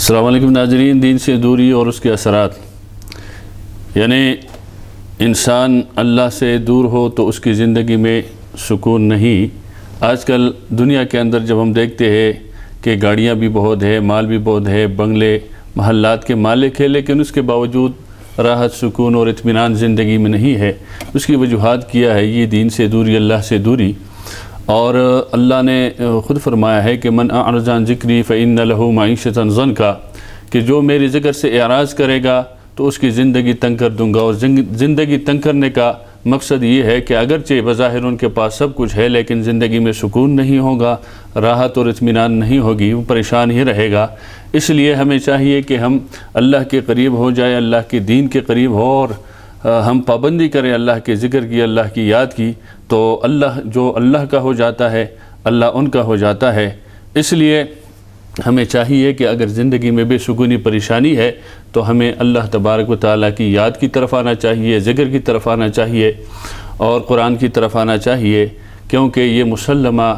السلام علیکم ناظرین، دین سے دوری اور اس کے اثرات، یعنی انسان اللہ سے دور ہو تو اس کی زندگی میں سکون نہیں۔ آج کل دنیا کے اندر جب ہم دیکھتے ہیں کہ گاڑیاں بھی بہت ہے، مال بھی بہت ہے، بنگلے محلات کے مالک ہے، لیکن اس کے باوجود راحت، سکون اور اطمینان زندگی میں نہیں ہے۔ اس کی وجوہات کیا ہے؟ یہ دین سے دوری، اللہ سے دوری۔ اور اللہ نے خود فرمایا ہے کہ من اعرض عن ذکری فإن له معیشۃ ضنکا، کہ جو میری ذکر سے اعراض کرے گا تو اس کی زندگی تنگ کر دوں گا۔ اور زندگی تنگ کرنے کا مقصد یہ ہے کہ اگرچہ بظاہر ان کے پاس سب کچھ ہے، لیکن زندگی میں سکون نہیں ہوگا، راحت اور اطمینان نہیں ہوگی، وہ پریشان ہی رہے گا۔ اس لیے ہمیں چاہیے کہ ہم اللہ کے قریب ہو جائیں، اللہ کے دین کے قریب ہو، اور ہم پابندی کریں اللہ کے ذکر کی، اللہ کی یاد کی، تو اللہ جو اللہ کا ہو جاتا ہے، اللہ ان کا ہو جاتا ہے۔ اس لیے ہمیں چاہیے کہ اگر زندگی میں بے سکونی، پریشانی ہے تو ہمیں اللہ تبارک و تعالیٰ کی یاد کی طرف آنا چاہیے، ذکر کی طرف آنا چاہیے اور قرآن کی طرف آنا چاہیے، کیونکہ یہ مسلمہ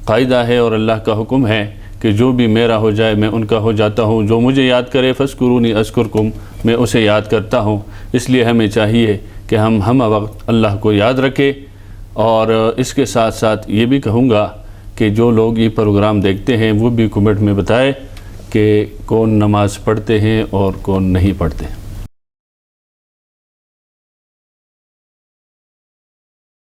قاعدہ ہے اور اللہ کا حکم ہے کہ جو بھی میرا ہو جائے میں ان کا ہو جاتا ہوں۔ جو مجھے یاد کرے فاذکرونی اذکرکم، میں اسے یاد کرتا ہوں۔ اس لیے ہمیں چاہیے کہ ہم وقت اللہ کو یاد رکھیں۔ اور اس کے ساتھ ساتھ یہ بھی کہوں گا کہ جو لوگ یہ پروگرام دیکھتے ہیں وہ بھی کمنٹ میں بتائے کہ کون نماز پڑھتے ہیں اور کون نہیں پڑھتے۔